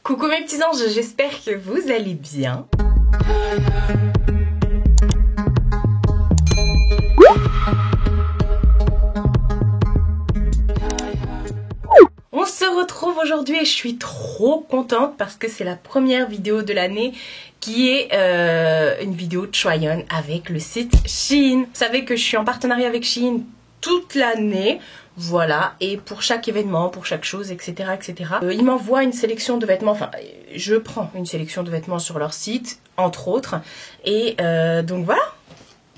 Coucou mes petits anges, j'espère que vous allez bien. On se retrouve aujourd'hui et je suis trop contente parce que c'est la première vidéo de l'année qui est une vidéo try-on avec le site Shein. Vous savez que je suis en partenariat avec Shein toute l'année. Voilà, et pour chaque événement, pour chaque chose, etc. etc. Ils m'envoient une sélection de vêtements, enfin, je prends une sélection de vêtements sur leur site, entre autres. Et donc voilà,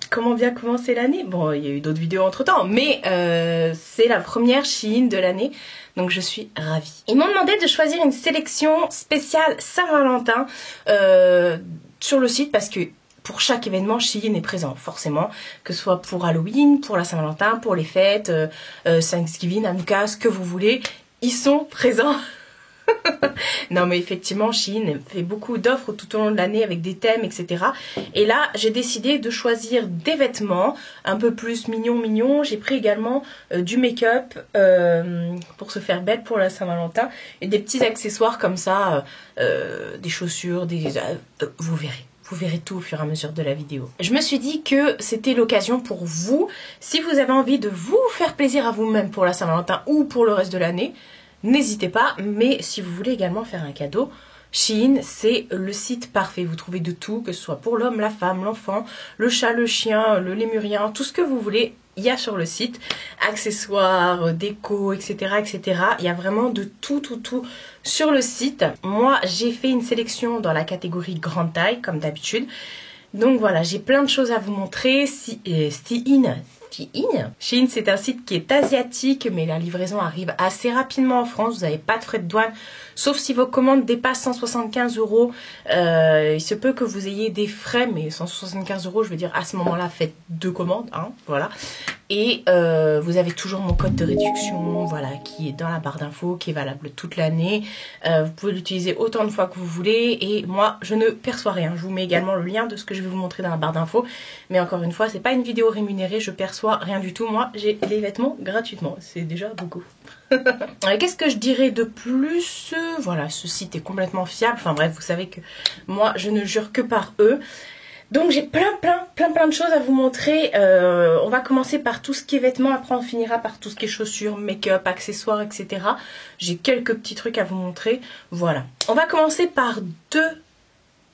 comment bien commencer l'année. Bon, il y a eu d'autres vidéos entre temps, mais c'est la première Shein de l'année, donc je suis ravie. Ils m'ont demandé de choisir une sélection spéciale Saint-Valentin sur le site parce que pour chaque événement, Shein est présent, forcément, que ce soit pour Halloween, pour la Saint-Valentin, pour les fêtes, Thanksgiving, Hanouka, ce que vous voulez, ils sont présents. Non mais effectivement, Shein fait beaucoup d'offres tout au long de l'année avec des thèmes, etc. Et là, j'ai décidé de choisir des vêtements un peu plus mignons. J'ai pris également du make-up pour se faire belle pour la Saint-Valentin et des petits accessoires comme ça, des chaussures, vous verrez. Vous verrez tout au fur et à mesure de la vidéo. Je me suis dit que c'était l'occasion pour vous, si vous avez envie de vous faire plaisir à vous-même pour la Saint-Valentin ou pour le reste de l'année, n'hésitez pas. Mais si vous voulez également faire un cadeau, Shein, c'est le site parfait. Vous trouvez de tout, que ce soit pour l'homme, la femme, l'enfant, le chat, le chien, le lémurien, tout ce que vous voulez, il y a sur le site. Accessoires, déco, etc. etc. Il y a vraiment de tout sur le site. Moi, j'ai fait une sélection dans la catégorie grande taille, comme d'habitude. Donc voilà, j'ai plein de choses à vous montrer. Shein, c'est un site qui est asiatique, mais la livraison arrive assez rapidement en France. Vous n'avez pas de frais de douane, sauf si vos commandes dépassent 175 €. Il se peut que vous ayez des frais, mais 175 €, je veux dire, à ce moment-là, faites 2 commandes, hein, voilà. Et vous avez toujours mon code de réduction, voilà, qui est dans la barre d'infos, qui est valable toute l'année. Vous pouvez l'utiliser autant de fois que vous voulez. Et moi, je ne perçois rien. Je vous mets également le lien de ce que je vais vous montrer dans la barre d'infos. Mais encore une fois, c'est pas une vidéo rémunérée. Je perçois rien du tout. Moi, j'ai les vêtements gratuitement. C'est déjà beaucoup. Qu'est-ce que je dirais de plus? Voilà, ce site est complètement fiable. Enfin bref, vous savez que moi, je ne jure que par eux. Donc j'ai plein de choses à vous montrer. On va commencer par tout ce qui est vêtements, après on finira par tout ce qui est chaussures, make-up, accessoires, etc. J'ai quelques petits trucs à vous montrer. Voilà. On va commencer par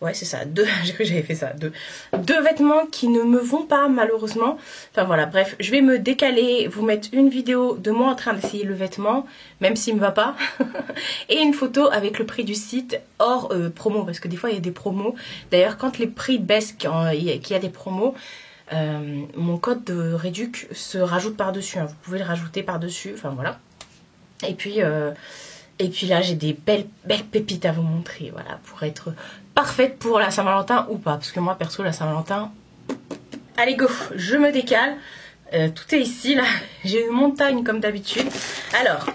ouais c'est ça, j'ai cru que j'avais fait ça, deux vêtements qui ne me vont pas malheureusement. Enfin voilà, bref, je vais me décaler, vous mettre une vidéo de moi en train d'essayer le vêtement, même s'il me va pas, et une photo avec le prix du site hors promo, parce que des fois il y a des promos. D'ailleurs quand les prix baissent, qu'il y a des promos, mon code de réduc se rajoute par-dessus, hein. Vous pouvez le rajouter par-dessus, enfin voilà. Et puis là, j'ai des belles pépites à vous montrer, voilà, pour être parfaite pour la Saint-Valentin ou pas. Parce que moi, perso, la Saint-Valentin... Allez, go, je me décale. Tout est ici, là. J'ai une montagne, comme d'habitude. Alors,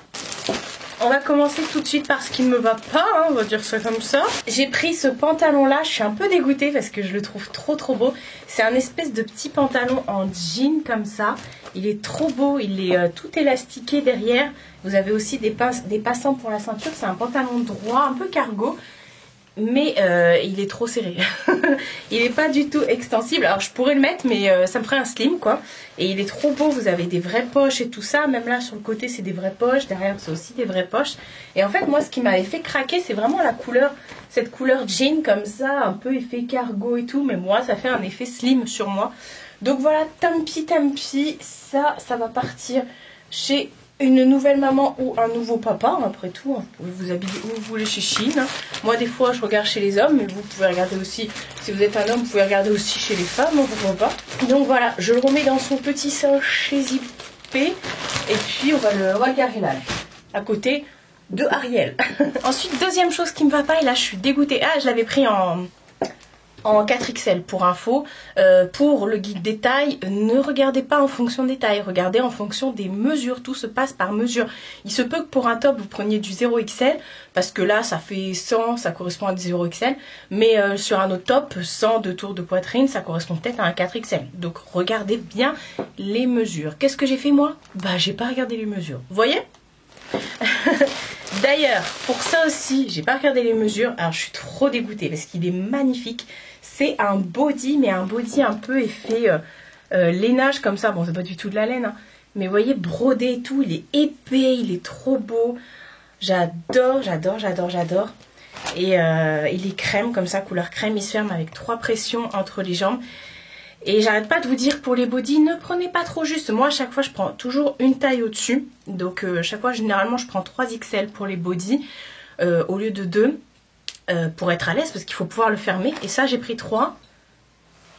on va commencer tout de suite par ce qui ne me va pas, hein, on va dire ça comme ça. J'ai pris ce pantalon-là, je suis un peu dégoûtée parce que je le trouve trop beau. C'est un espèce de petit pantalon en jean, comme ça. Il est trop beau, il est tout élastiqué derrière. Vous avez aussi des passants pour la ceinture. C'est un pantalon droit, un peu cargo. Mais il est trop serré. Il n'est pas du tout extensible. Alors je pourrais le mettre, mais ça me ferait un slim, quoi. Et il est trop beau. Vous avez des vraies poches et tout ça. Même là, sur le côté, c'est des vraies poches. Derrière, c'est aussi des vraies poches. Et en fait, moi, ce qui m'avait fait craquer, c'est vraiment la couleur. Cette couleur jean, comme ça, un peu effet cargo et tout. Mais moi, ça fait un effet slim sur moi. Donc voilà, tant pis, ça va partir chez une nouvelle maman ou un nouveau papa, après tout, hein. Vous pouvez vous habiller où vous voulez chez Shein, hein. Moi des fois je regarde chez les hommes, mais vous pouvez regarder aussi, si vous êtes un homme, vous pouvez regarder aussi chez les femmes, hein, pourquoi pas. Donc voilà, je le remets dans son petit sachet zippé, et puis on va le garer là, à côté de Ariel. Ensuite, deuxième chose qui me va pas, et là je suis dégoûtée, je l'avais pris en 4XL pour info. Pour le guide des tailles, ne regardez pas en fonction des tailles, regardez en fonction des mesures, tout se passe par mesure. Il se peut que pour un top vous preniez du 0XL, parce que là ça fait 100, ça correspond à du 0XL, mais sur un autre top, 100 de tour de poitrine, ça correspond peut-être à un 4XL. Donc regardez bien les mesures. Qu'est-ce que j'ai fait moi? Bah j'ai pas regardé les mesures, vous voyez? D'ailleurs, pour ça aussi, j'ai pas regardé les mesures. Alors, je suis trop dégoûtée parce qu'il est magnifique. C'est un body, mais un body un peu effet lainage comme ça. Bon, c'est pas du tout de la laine, hein. Mais vous voyez, brodé et tout. Il est épais, il est trop beau. J'adore, j'adore, j'adore, j'adore. Et il est crème comme ça, couleur crème. Il se ferme avec 3 pressions entre les jambes. Et j'arrête pas de vous dire pour les bodys, ne prenez pas trop juste. Moi à chaque fois je prends toujours une taille au-dessus. Donc chaque fois généralement je prends 3 XL pour les bodys au lieu de 2 pour être à l'aise parce qu'il faut pouvoir le fermer. Et ça j'ai pris 3.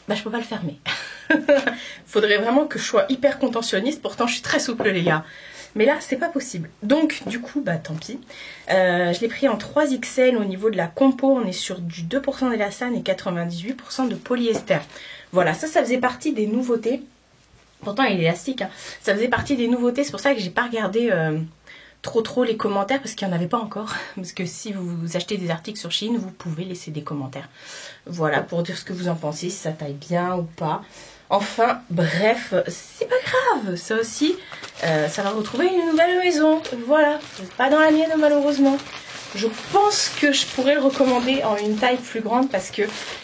Bah je peux pas le fermer. Faudrait vraiment que je sois hyper contentionniste. Pourtant je suis très souple les gars. Mais là c'est pas possible. Donc du coup bah tant pis. Je l'ai pris en 3 XL au niveau de la compo. On est sur du 2% d'élastane et 98% de polyester. Voilà, ça faisait partie des nouveautés. Pourtant, il est élastique, hein. Ça faisait partie des nouveautés. C'est pour ça que j'ai pas regardé trop les commentaires parce qu'il n'y en avait pas encore. Parce que si vous achetez des articles sur Shein, vous pouvez laisser des commentaires. Voilà, pour dire ce que vous en pensez, si ça taille bien ou pas. Enfin, bref, c'est pas grave. Ça aussi, ça va retrouver une nouvelle maison. Voilà, pas dans la mienne malheureusement. Je pense que je pourrais le recommander en une taille plus grande parce que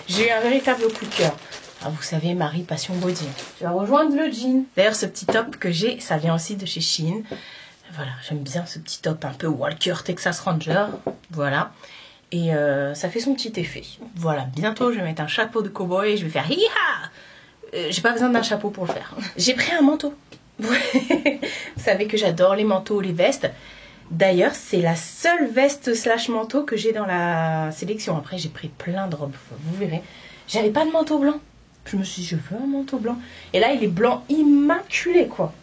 j'ai eu un véritable coup de cœur. Ah, vous savez, Marie, passion body. Je vais rejoindre le jean. D'ailleurs, ce petit top que j'ai, ça vient aussi de chez Shein. Voilà, j'aime bien ce petit top un peu Walker Texas Ranger. Voilà. Et ça fait son petit effet. Voilà, bientôt, je vais mettre un chapeau de cow-boy et je vais faire hi-ha. J'ai pas besoin d'un chapeau pour le faire. J'ai pris un manteau. Vous savez que j'adore les manteaux, les vestes. D'ailleurs, c'est la seule veste slash manteau que j'ai dans la sélection. Après, j'ai pris plein de robes, vous verrez. J'avais pas de manteau blanc. Je me suis dit, je veux un manteau blanc. Et là, il est blanc immaculé, quoi.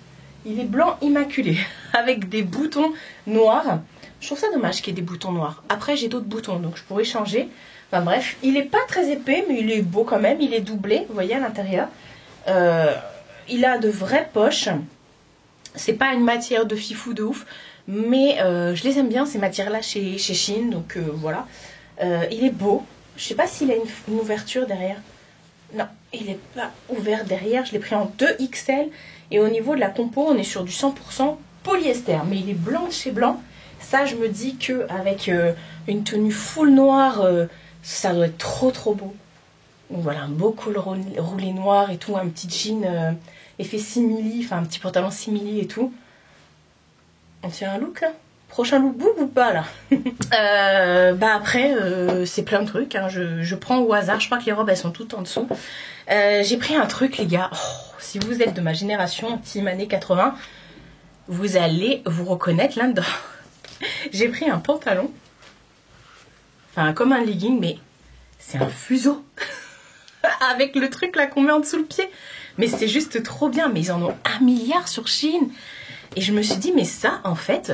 Il est blanc immaculé. Avec des boutons noirs. Je trouve ça dommage qu'il y ait des boutons noirs. Après, j'ai d'autres boutons, donc je pourrais changer. Enfin bref, il est pas très épais, mais il est beau quand même. Il est doublé, vous voyez, à l'intérieur. Il a de vraies poches. C'est pas une matière de fifou de ouf. Mais je les aime bien, ces matières-là, chez Shein. Donc voilà. Il est beau. Je sais pas s'il a une ouverture derrière. Non, il n'est pas ouvert derrière. Je l'ai pris en 2 XL. Et au niveau de la compo, on est sur du 100% polyester. Mais il est blanc de chez blanc. Ça, je me dis qu'avec une tenue full noire, ça doit être trop beau. Donc voilà, un beau col roulé noir et tout. Un petit jean effet simili. Enfin, un petit pantalon simili et tout. On tient un look là? Prochain look boob ou pas là? Bah après c'est plein de trucs, hein. Je prends au hasard. Je crois que les robes elles sont toutes en dessous. J'ai pris un truc les gars. Oh, si vous êtes de ma génération team années 80, vous allez vous reconnaître là-dedans. J'ai pris un pantalon. Enfin comme un legging, mais c'est un fuseau. Avec le truc là qu'on met en dessous le pied. Mais c'est juste trop bien. Mais ils en ont 1 milliard sur Shein. Et je me suis dit mais ça en fait,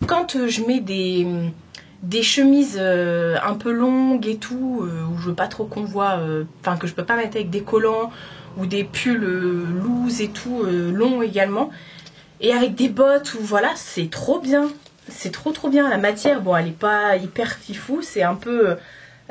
quand je mets des chemises un peu longues et tout, où je veux pas trop qu'on voit, enfin que je peux pas mettre avec des collants ou des pulls loose et tout, longs également, et avec des bottes, ou voilà, c'est trop bien. C'est trop bien. La matière, bon, elle est pas hyper fifou, c'est un peu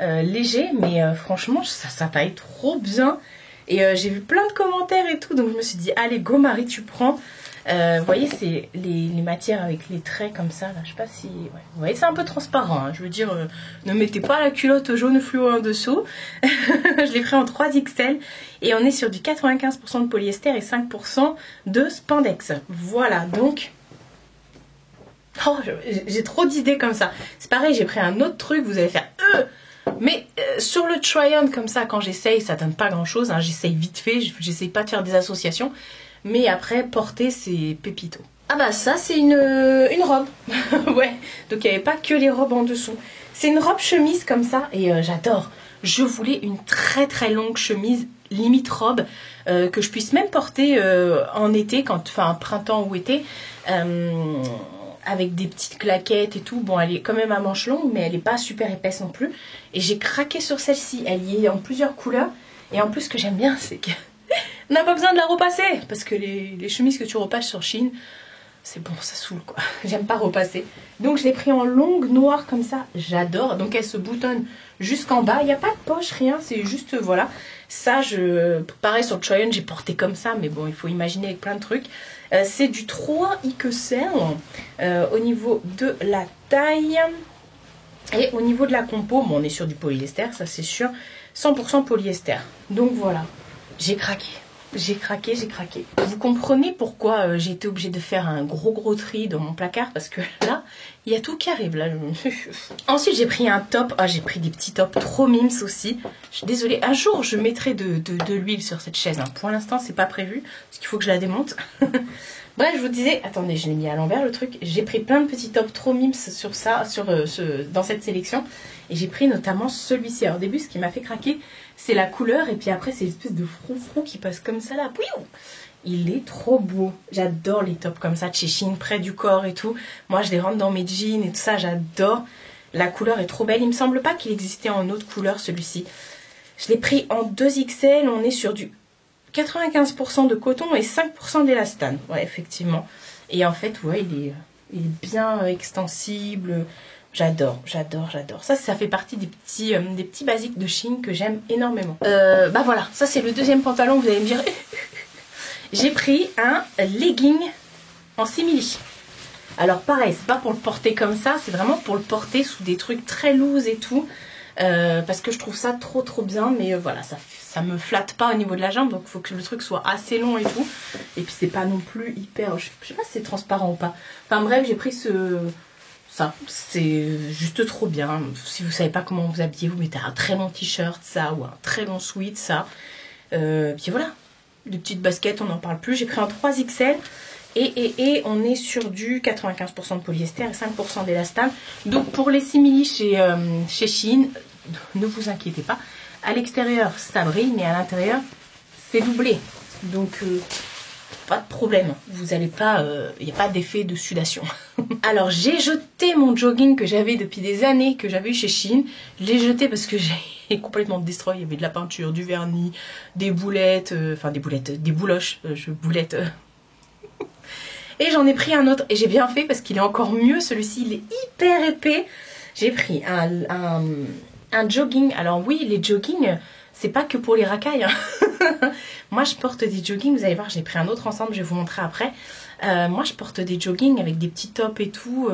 léger, mais franchement, ça taille trop bien. Et j'ai vu plein de commentaires et tout, donc je me suis dit, allez, go Marie, tu prends. Vous voyez, c'est les matières avec les traits comme ça, là, je sais pas si... Ouais. Vous voyez, c'est un peu transparent, hein. Je veux dire, ne mettez pas la culotte jaune fluo en dessous. Je l'ai pris en 3 XL et on est sur du 95% de polyester et 5% de spandex. Voilà, donc... Oh, j'ai trop d'idées comme ça. C'est pareil, j'ai pris un autre truc, vous allez faire... Mais sur le try-on comme ça, quand j'essaye, ça donne pas grand-chose, hein. J'essaye vite fait, j'essaye pas de faire des associations. Mais après, porter, c'est pépito. Ah bah ça, c'est une robe. Ouais, donc il n'y avait pas que les robes en dessous. C'est une robe chemise comme ça, et j'adore. Je voulais une très longue chemise, limite robe, que je puisse même porter en été, enfin printemps ou été, avec des petites claquettes et tout. Bon, elle est quand même à manches longues, mais elle n'est pas super épaisse non plus. Et j'ai craqué sur celle-ci. Elle y est en plusieurs couleurs. Et en plus, ce que j'aime bien, c'est que... on n'a pas besoin de la repasser, parce que les chemises que tu repasses sur Shein, c'est bon, ça saoule quoi. J'aime pas repasser. Donc je l'ai pris en longue, noire comme ça. J'adore. Donc elle se boutonne jusqu'en bas. Il n'y a pas de poche, rien. C'est juste, voilà. Ça, pareil sur le try-on, j'ai porté comme ça. Mais bon, il faut imaginer avec plein de trucs. C'est du 3 XL au niveau de la taille. Et au niveau de la compo, bon, on est sur du polyester, ça c'est sûr. 100% polyester. Donc voilà, j'ai craqué. J'ai craqué, j'ai craqué. Vous comprenez pourquoi j'ai été obligée de faire un gros tri dans mon placard, parce que là, il y a tout qui arrive. Là. Ensuite, j'ai pris un top. Ah, j'ai pris des petits tops trop mimes aussi. Je suis désolée. Un jour, je mettrai de l'huile sur cette chaise. Hein. Pour l'instant, c'est pas prévu, parce qu'il faut que je la démonte. Bref, je vous disais... Attendez, je l'ai mis à l'envers le truc. J'ai pris plein de petits tops trop mimes sur ça, dans cette sélection. Et j'ai pris notamment celui-ci. Alors au début, ce qui m'a fait craquer, c'est la couleur. Et puis après, c'est l'espèce de froufrou qui passe comme ça là. Il est trop beau. J'adore les tops comme ça de chez Shein, près du corps et tout. Moi, je les rentre dans mes jeans et tout ça. J'adore. La couleur est trop belle. Il me semble pas qu'il existait en autre couleur, celui-ci. Je l'ai pris en 2XL. On est sur du 95% de coton et 5% d'élastane. Ouais, effectivement. Et en fait, ouais, il est bien extensible. J'adore, j'adore, j'adore. Ça fait partie des petits basiques de Shein que j'aime énormément. Bah voilà, ça c'est le deuxième pantalon. Vous allez me dire... J'ai pris un legging en simili. Alors pareil, c'est pas pour le porter comme ça, c'est vraiment pour le porter sous des trucs très loose et tout. Parce que je trouve ça trop bien, mais voilà, ça me flatte pas au niveau de la jambe, donc il faut que le truc soit assez long et tout. Et puis c'est pas non plus hyper... Je sais pas si c'est transparent ou pas. Enfin bref, j'ai pris ça, c'est juste trop bien. Si vous savez pas comment vous habiller, vous mettez un très long t-shirt, ça, ou un très long sweat, ça. Puis voilà, des petites baskets, on n'en parle plus. J'ai pris un 3XL et on est sur du 95% de polyester et 5% d'élastane. Donc pour les simili chez Shein, ne vous inquiétez pas. À l'extérieur, ça brille, mais à l'intérieur, c'est doublé. Donc... pas de problème, vous allez pas, il n'y a pas d'effet de sudation. Alors j'ai jeté mon jogging que j'avais depuis des années, que j'avais eu chez Shein. Je l'ai jeté parce que j'ai complètement destroy. Il y avait de la peinture, du vernis, des boulettes, des bouloches, boulettes. Et j'en ai pris un autre et j'ai bien fait parce qu'il est encore mieux. Celui-ci, il est hyper épais. J'ai pris un jogging. Alors oui, les joggings... c'est pas que pour les racailles. Hein. Moi, je porte des joggings. Vous allez voir, j'ai pris un autre ensemble. Je vais vous montrer après. Moi, je porte des joggings avec des petits tops et tout.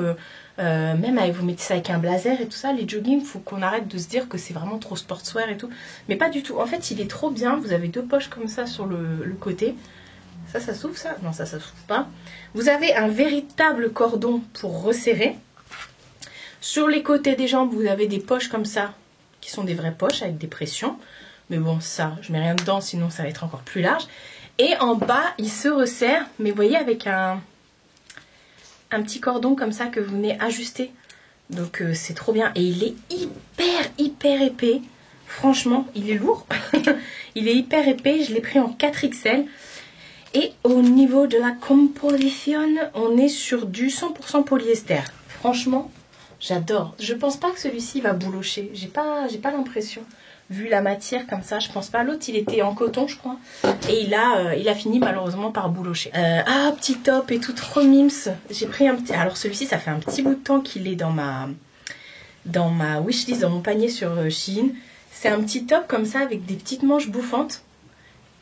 Même avec, vous mettez ça avec un blazer et tout ça. Les joggings, il faut qu'on arrête de se dire que c'est vraiment trop sportswear et tout. Mais pas du tout. En fait, il est trop bien. Vous avez deux poches comme ça sur le côté. Ça s'ouvre ça? Non, ça s'ouvre pas. Vous avez un véritable cordon pour resserrer. Sur les côtés des jambes, vous avez des poches comme ça, qui sont des vraies poches avec des pressions. Mais bon, ça, je mets rien dedans, sinon ça va être encore plus large. Et en bas, il se resserre, mais vous voyez, avec un petit cordon comme ça que vous venez ajuster. Donc c'est trop bien. Et il est hyper épais. Franchement, il est lourd. Il est hyper épais. Je l'ai pris en 4XL. Et au niveau de la composition, on est sur du 100% polyester. Franchement, j'adore. Je pense pas que celui-ci va boulocher. J'ai pas l'impression. Vu la matière comme ça, je pense pas. L'autre, il était en coton, je crois. Et il a fini malheureusement par boulocher. Petit top et tout, trop mimes. J'ai pris un petit... Alors celui-ci, ça fait un petit bout de temps qu'il est dans ma wishlist, dans mon panier sur Shein. C'est un petit top comme ça avec des petites manches bouffantes.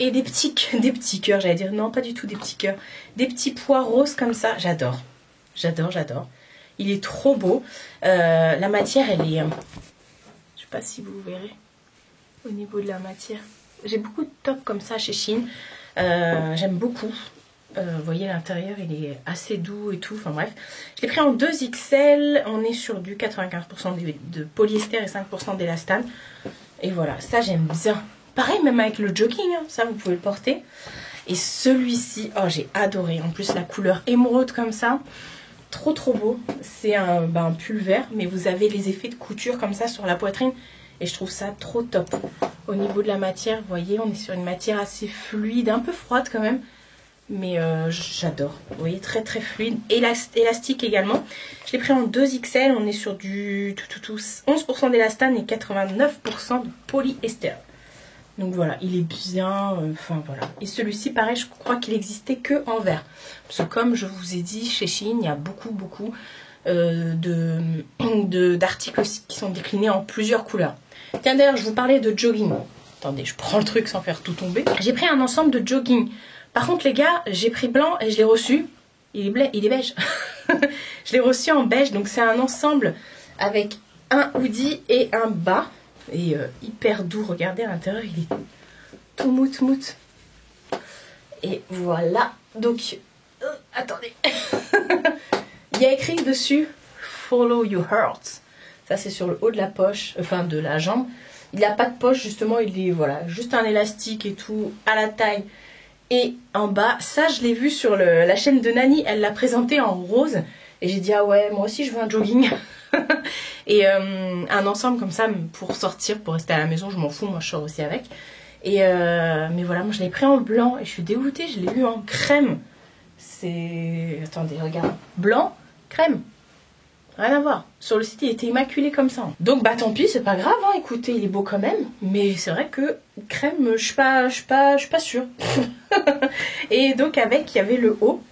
Et des petits cœurs, j'allais dire. Non, pas du tout des petits cœurs. Des petits pois roses comme ça. J'adore. J'adore. Il est trop beau. La matière, elle est... je sais pas si vous verrez. Au niveau de la matière. J'ai beaucoup de tops comme ça chez Shein. J'aime beaucoup. Vous voyez, l'intérieur, il est assez doux et tout. Enfin bref. Je l'ai pris en 2XL. On est sur du 95% de polyester et 5% d'élastane. Et voilà, ça j'aime bien. Pareil, même avec le jogging, hein, ça vous pouvez le porter. Et celui-ci, oh j'ai adoré. En plus, la couleur émeraude comme ça, trop beau. C'est un pull vert, mais vous avez les effets de couture comme ça sur la poitrine. Et je trouve ça trop top. Au niveau de la matière, vous voyez, on est sur une matière assez fluide, un peu froide quand même. Mais j'adore. Vous voyez, très fluide. Élastique également. Je l'ai pris en 2XL. On est sur du 11% d'élastane et 89% de polyester. Donc voilà, il est bien, enfin voilà. Et celui-ci, pareil, je crois qu'il existait que en vert. Parce que comme je vous ai dit, chez Shein, il y a beaucoup d'articles aussi qui sont déclinés en plusieurs couleurs. Tiens, d'ailleurs, je vous parlais de jogging. Attendez, je prends le truc sans faire tout tomber. J'ai pris un ensemble de jogging. Par contre, les gars, j'ai pris blanc et je l'ai reçu. Il est beige. Je l'ai reçu en beige, donc c'est un ensemble avec un hoodie et un bas. Et hyper doux, regardez à l'intérieur, il est tout mout. Et voilà, donc, attendez. Il y a écrit dessus, Follow your heart. Ça c'est sur le haut de la poche, enfin de la jambe. Il n'a pas de poche, justement, il est, voilà, juste un élastique et tout, à la taille et en bas. Ça, je l'ai vu sur la chaîne de Nani, elle l'a présenté en rose. Et j'ai dit, ah ouais, moi aussi je veux un jogging. Et un ensemble comme ça pour sortir, pour rester à la maison, je m'en fous, moi je sors aussi avec. Et mais voilà, moi je l'ai pris en blanc et je suis dégoûtée, je l'ai eu en crème. C'est... Attendez, regarde. Blanc, crème. Rien à voir. Sur le site, il était immaculé comme ça. Donc bah tant pis, c'est pas grave, hein. Écoutez, il est beau quand même. Mais c'est vrai que crème, je suis pas sûre. Et donc avec, il y avait le haut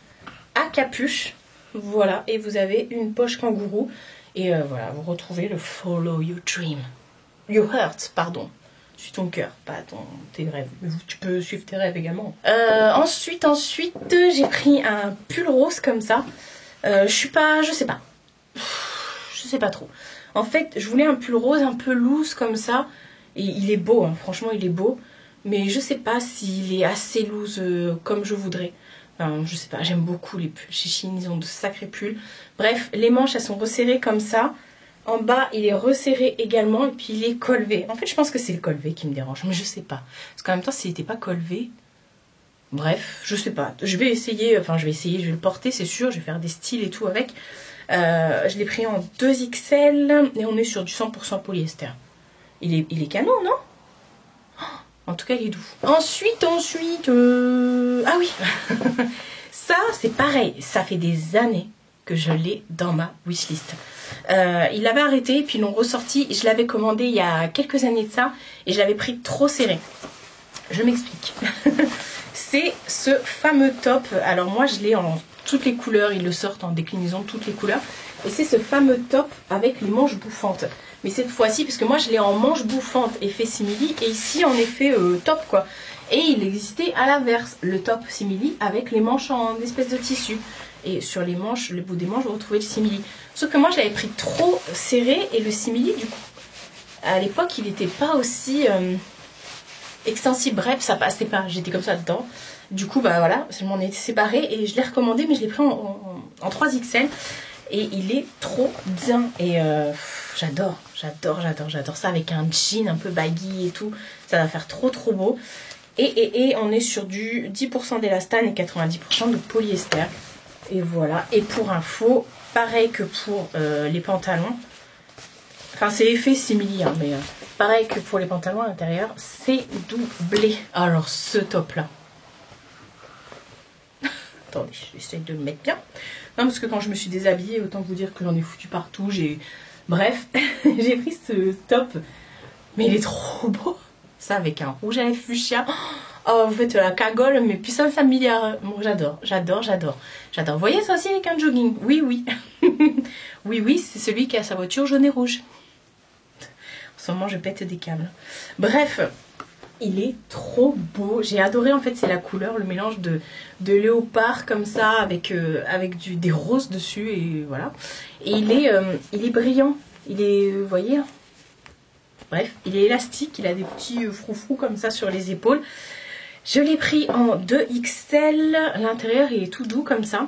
à capuche. Voilà, et vous avez une poche kangourou. Et voilà, vous retrouvez le Follow Your Dream. Your Heart, pardon. Suis ton cœur, pas tes rêves. Mais tu peux suivre tes rêves également. Ensuite, j'ai pris un pull rose comme ça. Je sais pas. Je sais pas trop. En fait, je voulais un pull rose un peu loose comme ça. Et il est beau, hein, franchement, il est beau. Mais je sais pas s'il est assez loose comme je voudrais. Enfin, je sais pas, j'aime beaucoup les pulls chez Shein, ils ont de sacrés pulls. Bref, les manches, elles sont resserrées comme ça. En bas, il est resserré également et puis il est colvé. En fait, je pense que c'est le colvé qui me dérange, mais je sais pas. Parce qu'en même temps, s'il n'était pas colvé... Bref, je sais pas. Je vais essayer, je vais le porter, c'est sûr. Je vais faire des styles et tout avec. Je l'ai pris en 2XL et on est sur du 100% polyester. Il est canon, non? En tout cas, il est doux. Ensuite, ah oui. Ça, c'est pareil. Ça fait des années que je l'ai dans ma wishlist. Ils l'avaient arrêté, puis ils l'ont ressorti. Je l'avais commandé il y a quelques années de ça. Et je l'avais pris trop serré. Je m'explique. C'est ce fameux top. Alors moi, je l'ai en toutes les couleurs. Ils le sortent en déclinaison de toutes les couleurs. Et c'est ce fameux top avec les manches bouffantes. Mais cette fois-ci, parce que moi je l'ai en manche bouffante effet simili et ici en effet top quoi. Et il existait à l'inverse, le top simili avec les manches en espèce de tissu. Et sur les manches, le bout des manches, vous retrouvez le simili. Sauf que moi je l'avais pris trop serré et le simili du coup, à l'époque il n'était pas aussi extensible. Bref, ça passait pas, j'étais comme ça dedans. Du coup bah voilà, je m'en ai séparé et je l'ai recommandé mais je l'ai pris en 3XL. Et il est trop bien. Et j'adore ça avec un jean un peu baggy et tout. Ça va faire trop beau. Et on est sur du 10% d'élastane et 90% de polyester. Et voilà. Et pour info, pareil que pour les pantalons. Enfin, c'est effet simili, hein, mais pareil que pour les pantalons à l'intérieur, c'est doublé. Alors, ce top-là. Attendez, j'essaie de le mettre bien. Non, parce que quand je me suis déshabillée, autant vous dire que j'en ai foutu partout. Bref, j'ai pris ce top. Mais il est trop beau. Ça, avec un rouge à lèvres fuchsia. Oh, vous faites la cagole, mais puissance 5 milliards. Bon, j'adore. Vous voyez ça aussi avec un jogging? Oui. oui, c'est celui qui a sa voiture jaune et rouge. En ce moment, je pète des câbles. Bref. Il est trop beau. J'ai adoré en fait, c'est la couleur, le mélange de léopard comme ça avec des roses dessus et voilà. Et il est brillant. Il est, vous voyez. Bref, il est élastique. Il a des petits froufrous comme ça sur les épaules. Je l'ai pris en 2XL. L'intérieur il est tout doux comme ça.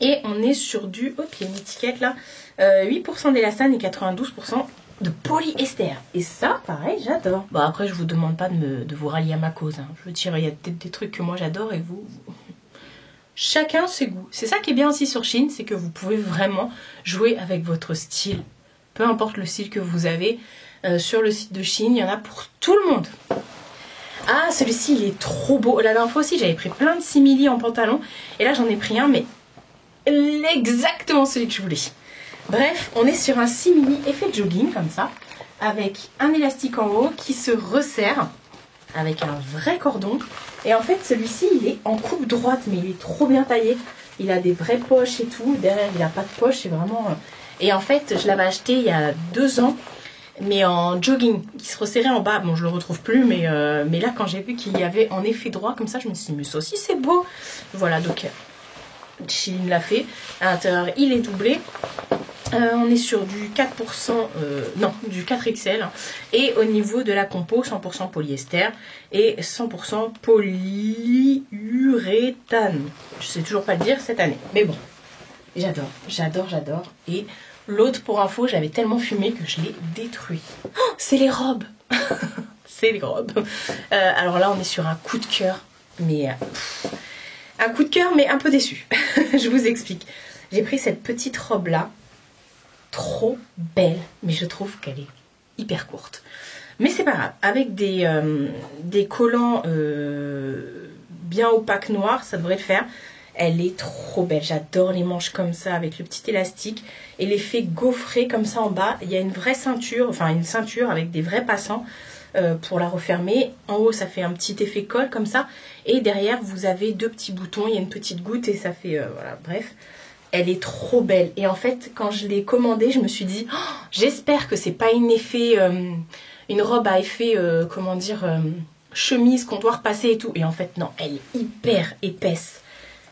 Et on est sur du, hop, il y a une étiquette là, 8% d'élastane et 92% de polyester. Et ça, pareil, j'adore. Bon, après, je vous demande pas de vous rallier à ma cause. Hein. Je veux dire, il y a peut-être des trucs que moi j'adore et vous... Chacun ses goûts. C'est ça qui est bien aussi sur Shein, c'est que vous pouvez vraiment jouer avec votre style. Peu importe le style que vous avez. Sur le site de Shein, il y en a pour tout le monde. Ah, celui-ci, il est trop beau. La dernière fois aussi, j'avais pris plein de simili en pantalon. Et là, j'en ai pris un, mais exactement celui que je voulais. Bref, on est sur un simili effet jogging comme ça, avec un élastique en haut qui se resserre. avec un vrai cordon. Et en fait, celui-ci, il est en coupe droite, mais il est trop bien taillé. Il a des vraies poches et tout. Derrière, il n'a pas de poche, c'est vraiment... Et en fait, je l'avais acheté il y a 2 ans, mais en jogging, qui se resserrait en bas. Bon, je le retrouve plus, mais là, quand j'ai vu qu'il y avait en effet droit comme ça, je me suis dit, mais ça aussi, c'est beau. Voilà, donc, Shein l'a fait. À l'intérieur, il est doublé. On est sur du 4%, non, du 4XL. Et au niveau de la compo, 100% polyester et 100% polyuréthane. Je sais toujours pas le dire cette année, mais bon. J'adore, j'adore, j'adore. Et l'autre, pour info, j'avais tellement fumé que je l'ai détruit. Oh, c'est les robes. C'est les robes. Alors là, on est sur un coup de cœur. Mais un coup de cœur, mais un peu déçu. Je vous explique. J'ai pris cette petite robe-là. Trop belle. Mais je trouve qu'elle est hyper courte. Mais c'est pas grave. Avec des collants bien opaques noirs, ça devrait le faire. Elle est trop belle, j'adore les manches comme ça avec le petit élastique et l'effet gaufré comme ça en bas. Il y a une vraie ceinture, enfin une ceinture avec des vrais passants pour la refermer. En haut ça fait un petit effet colle comme ça et derrière vous avez 2 petits boutons, il y a une petite goutte et ça fait, voilà, bref. Elle est trop belle et en fait quand je l'ai commandée je me suis dit, oh, j'espère que c'est pas une robe à effet, comment dire, chemise qu'on doit repasser et tout. Et en fait non, elle est hyper épaisse.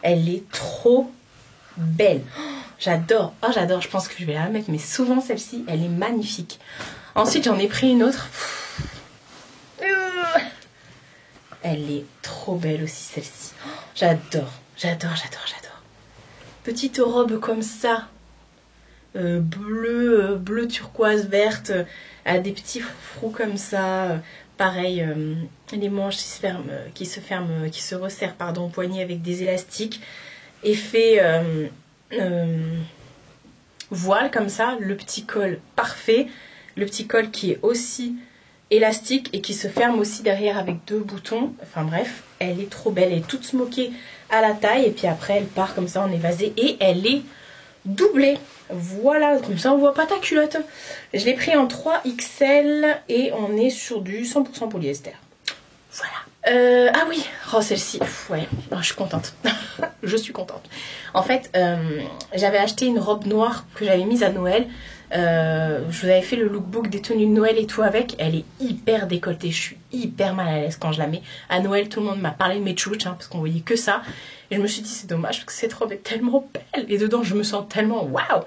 Elle est trop belle. Oh, j'adore. Oh, j'adore. Je pense que je vais la mettre, mais souvent celle-ci, elle est magnifique. Ensuite, j'en ai pris une autre. Elle est trop belle aussi, celle-ci. Oh, j'adore. J'adore, j'adore, j'adore. Petite robe comme ça. Bleu turquoise verte. À des petits froufrous comme ça. Pareil, les manches qui se resserrent au poignet avec des élastiques. Effet voile comme ça, le petit col parfait. Le petit col qui est aussi élastique et qui se ferme aussi derrière avec 2 boutons. Enfin bref, elle est trop belle. Elle est toute smokée à la taille et puis après elle part comme ça en évasé et elle est doublée. Voilà, comme ça on voit pas ta culotte. Je l'ai pris en 3XL et on est sur du 100% polyester. Voilà. Ah oui, oh celle-ci, ouais, oh, je suis contente. Je suis contente. En fait, j'avais acheté une robe noire que j'avais mise à Noël. Je vous avais fait le lookbook des tenues de Noël et tout avec. Elle est hyper décolletée. Je suis hyper mal à l'aise quand je la mets. À Noël, tout le monde m'a parlé de mes tchouches, parce qu'on voyait que ça. Et je me suis dit, c'est dommage parce que cette robe est tellement belle. Et dedans, je me sens tellement waouh.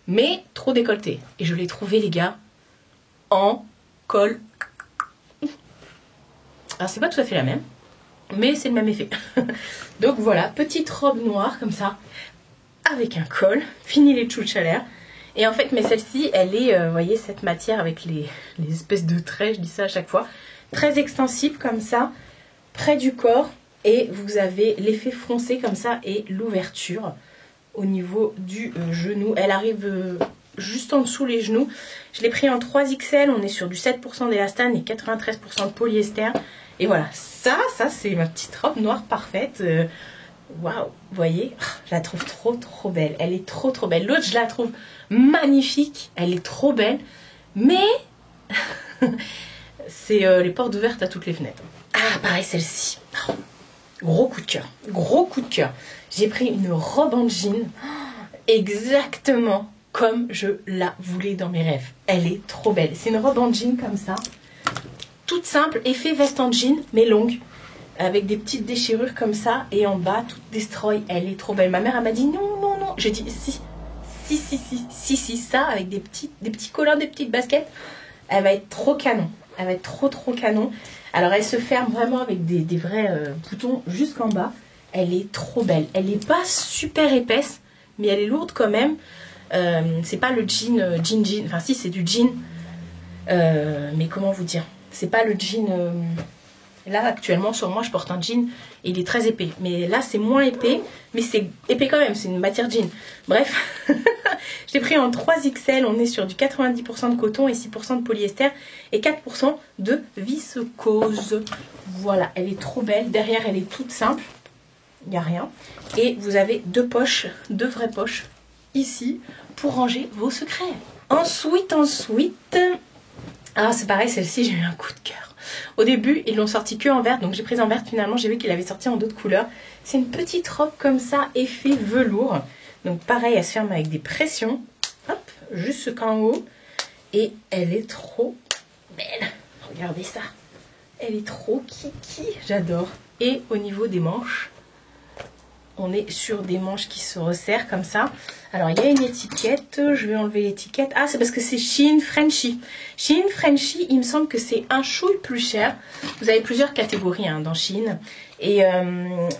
Mais trop décolletée. Et je l'ai trouvée, les gars, en col. Alors, c'est pas tout à fait la même. Mais c'est le même effet. Donc voilà, petite robe noire comme ça. Avec un col. Fini les tchouches à l'air. Et en fait, mais celle-ci, elle est, vous voyez, cette matière avec les espèces de traits, je dis ça à chaque fois, très extensible comme ça, près du corps. Et vous avez l'effet froncé comme ça et l'ouverture au niveau du genou. Elle arrive juste en dessous les genoux. Je l'ai pris en 3XL, on est sur du 7% d'élastane et 93% de polyester. Et voilà, ça c'est ma petite robe noire parfaite. Waouh, vous voyez, je la trouve trop belle. Elle est trop belle. L'autre, je la trouve magnifique. Elle est trop belle. Mais c'est les portes ouvertes à toutes les fenêtres. Ah, pareil, celle-ci. Oh, gros coup de cœur. Gros coup de cœur. J'ai pris une robe en jean exactement comme je la voulais dans mes rêves. Elle est trop belle. C'est une robe en jean comme ça. Toute simple, effet veste en jean, mais longue. Avec des petites déchirures comme ça. Et en bas, toute destroy. Elle est trop belle. Ma mère, elle m'a dit non. J'ai dit si, ça, avec des petits collants, des petites baskets. Elle va être trop canon. Elle va être trop canon. Alors, elle se ferme vraiment avec des vrais boutons jusqu'en bas. Elle est trop belle. Elle n'est pas super épaisse, mais elle est lourde quand même. C'est pas le jean. Enfin, si, c'est du jean. Mais comment vous dire? C'est pas le jean... Là, actuellement, sur moi, je porte un jean et il est très épais. Mais là, c'est moins épais, mais c'est épais quand même. C'est une matière jean. Bref, je l'ai pris en 3XL. On est sur du 90% de coton et 6% de polyester et 4% de viscose. Voilà, elle est trop belle. Derrière, elle est toute simple. Il n'y a rien. Et vous avez 2 poches, 2 vraies poches ici pour ranger vos secrets. Ensuite... Ah, c'est pareil, celle-ci, j'ai eu un coup de cœur. Au début, ils l'ont sorti que en vert, donc j'ai pris en vert. Finalement, j'ai vu qu'il avait sorti en d'autres couleurs. C'est une petite robe comme ça, effet velours. Donc pareil, elle se ferme avec des pressions. Hop, juste jusqu'en haut. Et elle est trop belle. Regardez ça. Elle est trop kiki. J'adore. Et au niveau des manches, on est sur des manches qui se resserrent comme ça. Alors, il y a une étiquette. Je vais enlever l'étiquette. Ah, c'est parce que c'est Shein Frenchy. Shein Frenchy, il me semble que c'est un chouille plus cher. Vous avez plusieurs catégories hein, dans Shein. Et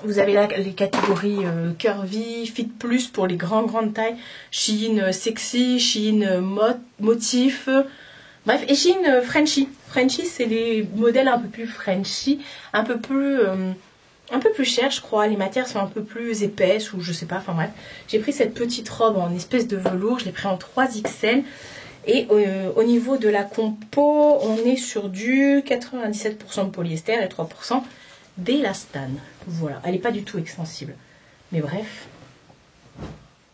vous avez là les catégories curvy, fit plus pour les grandes tailles. Shein sexy, Shein motif. Bref, et Shein Frenchy. Frenchy, c'est les modèles un peu plus Frenchy, un peu plus cher, je crois. Les matières sont un peu plus épaisses ou je sais pas. Enfin bref, j'ai pris cette petite robe en espèce de velours. Je l'ai pris en 3XL. Et au niveau de la compo, on est sur du 97% de polyester et 3% d'élastane. Voilà, elle n'est pas du tout extensible. Mais bref,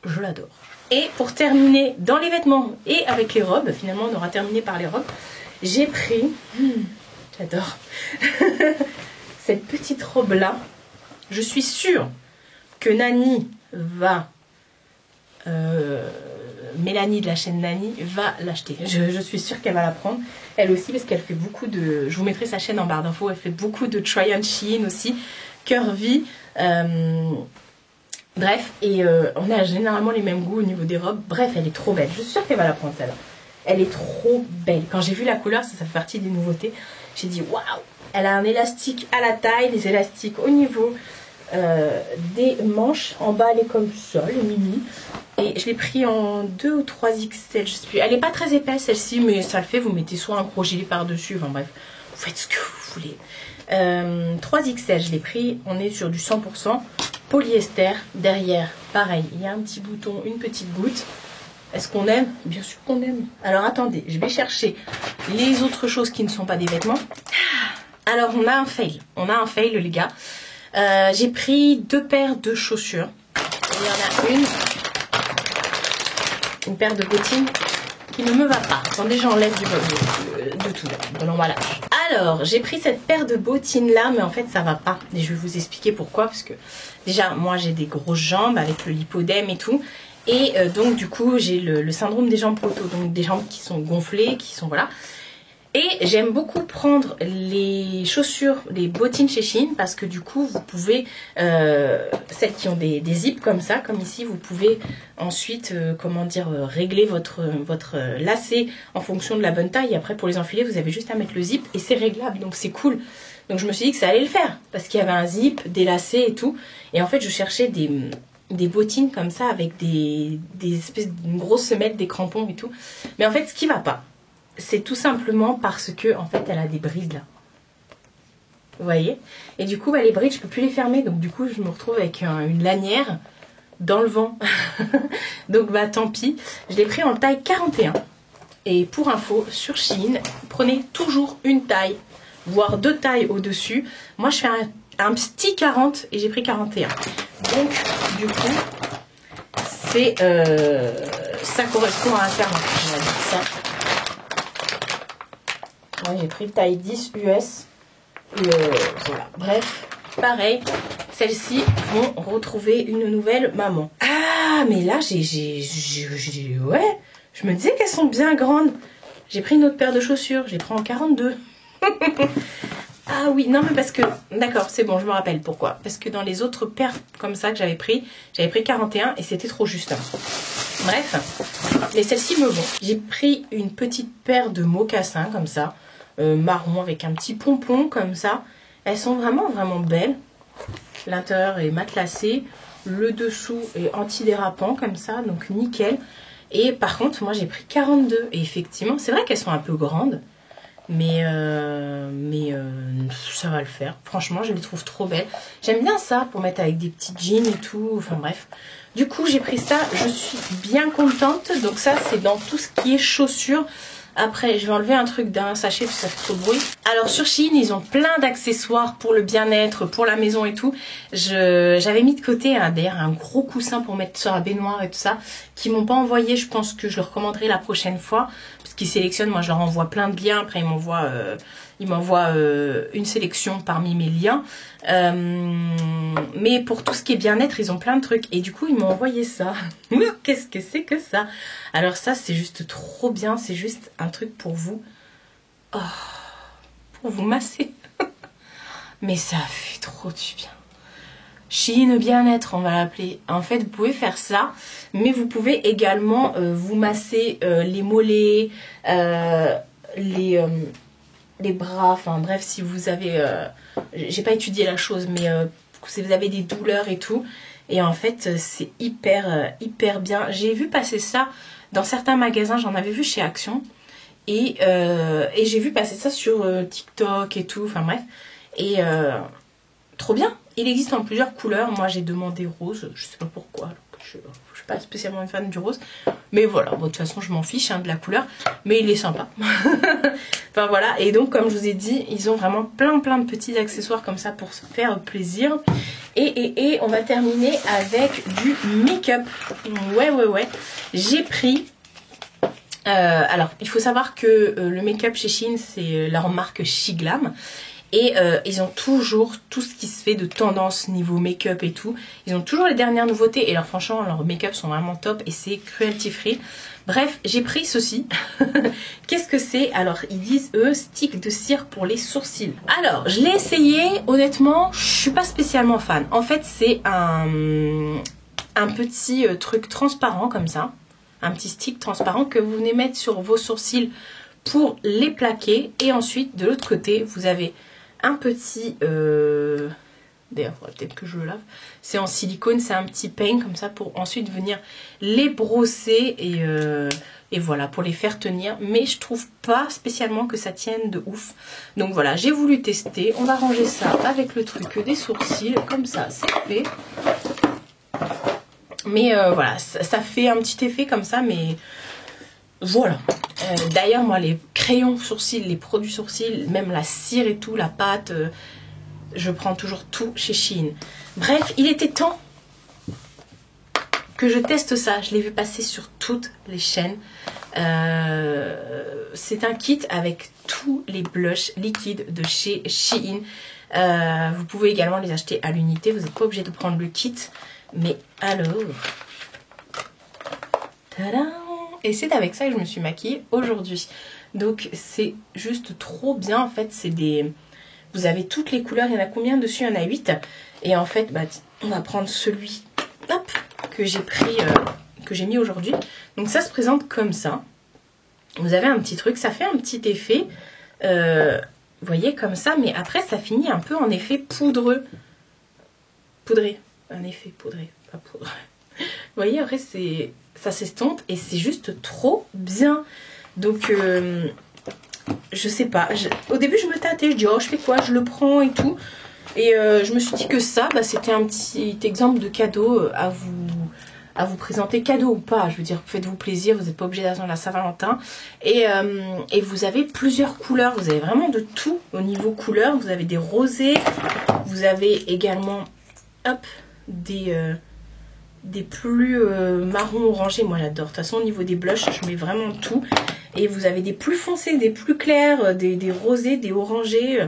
je l'adore. Et pour terminer dans les vêtements et avec les robes, finalement on aura terminé par les robes, j'ai pris, j'adore, cette petite robe là. Je suis sûre que Nani va, Mélanie de la chaîne Nani va l'acheter. Je suis sûre qu'elle va la prendre, elle aussi, parce qu'elle fait beaucoup de, je vous mettrai sa chaîne en barre d'infos, elle fait beaucoup de try on Shein aussi, curvy. Bref, et on a généralement les mêmes goûts au niveau des robes. Bref, elle est trop belle. Je suis sûre qu'elle va la prendre celle-là. Elle est trop belle. Quand j'ai vu la couleur, ça fait partie des nouveautés. J'ai dit waouh. Elle a un élastique à la taille, des élastiques au niveau des manches. En bas, elle est comme ça, le mini. Et je l'ai pris en 2 ou 3 XL, je sais plus. Elle n'est pas très épaisse celle-ci, mais ça le fait. Vous mettez soit un gros gilet par-dessus. Enfin bref, vous faites ce que vous voulez. 3 XL, je l'ai pris. On est sur du 100% polyester. Derrière, pareil, il y a un petit bouton, une petite goutte. Est-ce qu'on aime? Bien sûr qu'on aime. Alors attendez, je vais chercher les autres choses qui ne sont pas des vêtements. Alors on a un fail. On a un fail les gars. J'ai pris 2 paires de chaussures. Il y en a une paire de bottines qui ne me va pas. Attendez, j'enlève de tout de l'emballage. Alors, j'ai pris cette paire de bottines là, mais en fait ça va pas. Et je vais vous expliquer pourquoi. Parce que déjà, moi j'ai des grosses jambes avec le lipodème et tout. Et donc du coup j'ai le syndrome des jambes poteaux, donc des jambes qui sont gonflées, qui sont voilà. Et j'aime beaucoup prendre les chaussures, les bottines chez Shein, parce que du coup vous pouvez, celles qui ont des zips comme ça, comme ici, vous pouvez ensuite, comment dire, régler votre lacet en fonction de la bonne taille. Et après pour les enfiler vous avez juste à mettre le zip et c'est réglable, donc c'est cool. Donc je me suis dit que ça allait le faire, parce qu'il y avait un zip, des lacets et tout. Et en fait je cherchais des bottines comme ça avec des espèces de grosses semelles, des crampons et tout. Mais en fait ce qui va pas, c'est tout simplement parce que en fait elle a des brides là. Vous voyez? Et du coup bah, les brides je peux plus les fermer, donc du coup je me retrouve avec une lanière dans le vent. Donc bah tant pis. Je l'ai pris en taille 41. Et pour info, sur Shein, prenez toujours une taille, voire 2 tailles au-dessus. Moi je fais un petit 40 et j'ai pris 41. Donc du coup c'est ça correspond à un 40. On va dire ça. Moi j'ai pris taille 10 US. Voilà. Bref, pareil, celles-ci vont retrouver une nouvelle maman. Ah mais là ouais, je me disais qu'elles sont bien grandes. J'ai pris une autre paire de chaussures, je les prends en 42. Ah oui, non mais parce que, d'accord, c'est bon, je me rappelle pourquoi. Parce que dans les autres paires comme ça que j'avais pris 41 et c'était trop juste. Bref, mais celles-ci me vont. J'ai pris une petite paire de mocassins comme ça, marron avec un petit pompon comme ça. Elles sont vraiment belles. L'intérieur est matelassé, le dessous est antidérapant comme ça, donc nickel. Et par contre, moi j'ai pris 42 et effectivement, c'est vrai qu'elles sont un peu grandes. Mais ça va le faire. Franchement, je les trouve trop belles. J'aime bien ça pour mettre avec des petits jeans et tout. Enfin bref. Du coup, j'ai pris ça. Je suis bien contente. Donc ça, c'est dans tout ce qui est chaussures. Après, je vais enlever un truc d'un sachet parce que ça fait trop de bruit. Alors sur Shein, ils ont plein d'accessoires pour le bien-être, pour la maison et tout. J'avais mis de côté d'ailleurs un gros coussin pour mettre sur la baignoire et tout ça, qui m'ont pas envoyé. Je pense que je le recommanderai la prochaine fois. Parce qui sélectionnent. Moi, je leur envoie plein de liens. Après, ils m'envoient une sélection parmi mes liens. Mais pour tout ce qui est bien-être, ils ont plein de trucs. Et du coup, ils m'ont envoyé ça. Qu'est-ce que c'est que ça? Alors ça, c'est juste trop bien. C'est juste un truc pour vous. Oh, pour vous masser. Mais ça fait trop du bien. Shein bien-être, on va l'appeler. En fait, vous pouvez faire ça, mais vous pouvez également vous masser les mollets, les bras, enfin bref, si vous avez... j'ai pas étudié la chose, mais si vous avez des douleurs et tout. Et en fait, c'est hyper bien. J'ai vu passer ça dans certains magasins, j'en avais vu chez Action. Et j'ai vu passer ça sur TikTok et tout, enfin bref. Et trop bien. Il existe en plusieurs couleurs. Moi, j'ai demandé rose. Je sais pas pourquoi. Alors que je suis pas spécialement une fan du rose. Mais voilà. Bon, de toute façon, je m'en fiche hein, de la couleur. Mais il est sympa. Enfin, voilà. Et donc, comme je vous ai dit, ils ont vraiment plein de petits accessoires comme ça pour se faire plaisir. Et on va terminer avec du make-up. Ouais. J'ai pris... alors, il faut savoir que le make-up chez Shein, c'est leur marque Shiglam. Et ils ont toujours tout ce qui se fait de tendance niveau make-up et tout. Ils ont toujours les dernières nouveautés. Et alors franchement, leurs make-up sont vraiment top. Et c'est cruelty free. Bref, j'ai pris ceci. Qu'est-ce que c'est? Alors, ils disent, eux, stick de cire pour les sourcils. Alors, je l'ai essayé. Honnêtement, je suis pas spécialement fan. En fait, c'est un petit truc transparent comme ça. Un petit stick transparent que vous venez mettre sur vos sourcils pour les plaquer. Et ensuite, de l'autre côté, vous avez... un petit... D'ailleurs, il faudrait peut-être que je le lave. C'est en silicone, c'est un petit pain comme ça pour ensuite venir les brosser et voilà, pour les faire tenir. Mais je trouve pas spécialement que ça tienne de ouf. Donc voilà, j'ai voulu tester. On va ranger ça avec le truc des sourcils. Comme ça, c'est fait. Mais voilà, ça fait un petit effet comme ça, mais... Voilà. D'ailleurs, moi, les crayons sourcils, les produits sourcils, même la cire et tout, la pâte, je prends toujours tout chez Shein. Bref, il était temps que je teste ça. Je l'ai vu passer sur toutes les chaînes. C'est un kit avec tous les blushs liquides de chez Shein. Vous pouvez également les acheter à l'unité. Vous n'êtes pas obligé de prendre le kit. Mais alors... Tadam! Et c'est avec ça que je me suis maquillée aujourd'hui. Donc c'est juste trop bien. En fait, c'est des... Vous avez toutes les couleurs. Il y en a combien dessus? Il y en a 8. Et en fait, bah, on va prendre celui hop, que j'ai pris, que j'ai mis aujourd'hui. Donc ça se présente comme ça. Vous avez un petit truc. Ça fait un petit effet. Vous voyez, comme ça. Mais après, ça finit un peu en effet poudreux. Poudré. Un effet poudré. Pas poudreux. Vous voyez, après, c'est... ça s'estompe et c'est juste trop bien. Donc, je sais pas. Au début, je me tâtais. Je dis, oh, je fais quoi? Je le prends et tout. Et je me suis dit que ça, bah, c'était un petit exemple de cadeau à vous présenter. Cadeau ou pas, je veux dire, faites-vous plaisir. Vous n'êtes pas obligé d'attendre la Saint-Valentin. Et vous avez plusieurs couleurs. Vous avez vraiment de tout au niveau couleur. Vous avez des rosés. Vous avez également, hop, des plus marron orangé. Moi j'adore. De toute façon au niveau des blushs je mets vraiment tout. Et vous avez des plus foncés, des plus clairs, des rosés, des orangés.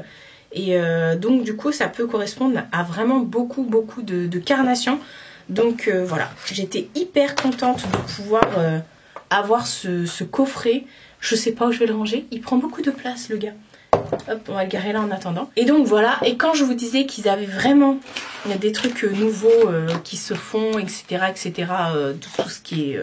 Et donc du coup ça peut correspondre à vraiment beaucoup de carnations. Donc voilà. J'étais hyper contente de pouvoir avoir ce coffret. Je sais pas où je vais le ranger. Il prend beaucoup de place le gars. Hop, on va le garer là en attendant. Et donc voilà, et quand je vous disais qu'ils avaient vraiment des trucs nouveaux qui se font, etc. Tout ce qui est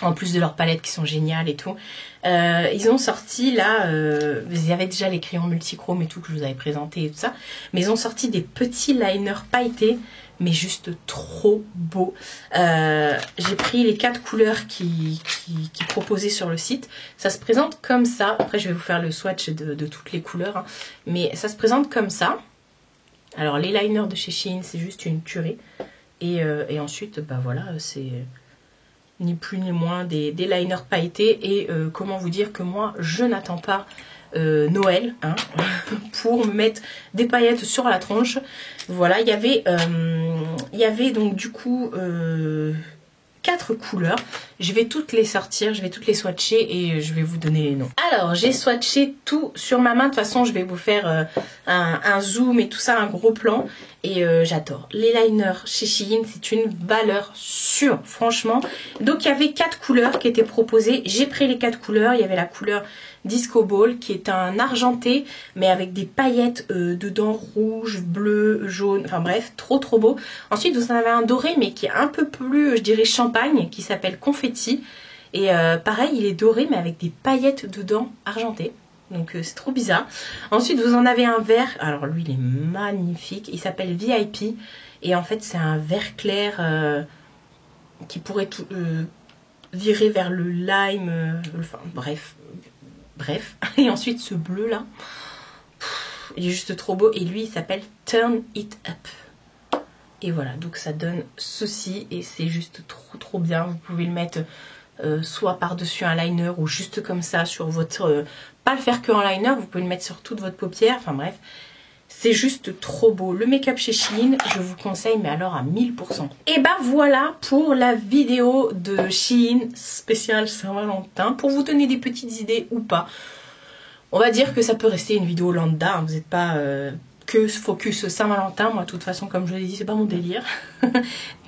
en plus de leurs palettes qui sont géniales et tout. Ils ont sorti là, il y avait déjà les crayons multichromes et tout que je vous avais présenté et tout ça. Mais ils ont sorti des petits liners pailletés, mais juste trop beaux. J'ai pris les 4 couleurs qui proposaient sur le site. Ça se présente comme ça. Après je vais vous faire le swatch de toutes les couleurs. Hein. Mais ça se présente comme ça. Alors les liners de chez Shein c'est juste une tuerie. Et ensuite bah voilà c'est... ni plus ni moins des liners pailletés. Et comment vous dire que moi je n'attends pas Noël hein, pour me mettre des paillettes sur la tronche. Voilà, il y avait donc du coup 4 couleurs. Je vais toutes les sortir, je vais toutes les swatcher et je vais vous donner les noms. Alors, j'ai swatché tout sur ma main. De toute façon, je vais vous faire un zoom et tout ça, un gros plan. Et j'adore. Les liners chez Shein, c'est une valeur sûre, franchement. Donc, il y avait 4 couleurs qui étaient proposées. J'ai pris les 4 couleurs. Il y avait la couleur Disco Ball, qui est un argenté, mais avec des paillettes dedans, rouge, bleu, jaune. Enfin bref, trop beau. Ensuite, vous en avez un doré, mais qui est un peu plus, je dirais, champagne, qui s'appelle Confetti. Et pareil, il est doré, mais avec des paillettes dedans, argentées. Donc c'est trop bizarre. Ensuite, vous en avez un vert. Alors lui, il est magnifique. Il s'appelle VIP. Et en fait, c'est un vert clair qui pourrait virer vers le lime. Enfin, bref. Et ensuite, ce bleu là. Il est juste trop beau. Et lui, il s'appelle Turn It Up. Et voilà, donc ça donne ceci. Et c'est juste trop bien. Vous pouvez le mettre soit par-dessus un liner ou juste comme ça sur votre... pas le faire que en liner, vous pouvez le mettre sur toute votre paupière. Enfin bref, c'est juste trop beau. Le make-up chez Shein, je vous conseille, mais alors à 1000%. Et ben voilà pour la vidéo de Shein spéciale Saint-Valentin. Pour vous donner des petites idées ou pas. On va dire que ça peut rester une vidéo lambda. Hein, vous n'êtes pas... que focus Saint-Valentin, moi de toute façon comme je l'ai dit c'est pas mon délire.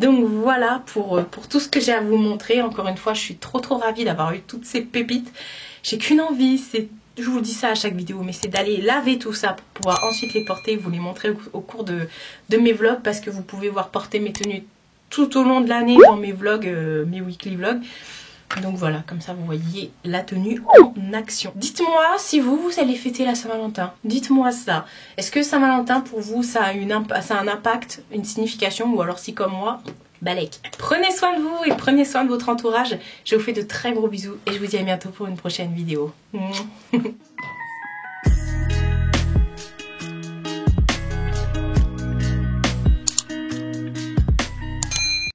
Donc voilà pour tout ce que j'ai à vous montrer. Encore une fois je suis trop ravie d'avoir eu toutes ces pépites. J'ai qu'une envie, je vous dis ça à chaque vidéo, mais c'est d'aller laver tout ça pour pouvoir ensuite les porter et vous les montrer au cours de mes vlogs, parce que vous pouvez voir porter mes tenues tout au long de l'année dans mes vlogs, mes weekly vlogs. Donc voilà, comme ça vous voyez la tenue en action. Dites-moi si vous allez fêter la Saint-Valentin. Dites-moi ça. Est-ce que Saint-Valentin pour vous ça a un impact, une signification, ou alors si comme moi, balèque. Prenez soin de vous et prenez soin de votre entourage. Je vous fais de très gros bisous et je vous dis à bientôt pour une prochaine vidéo.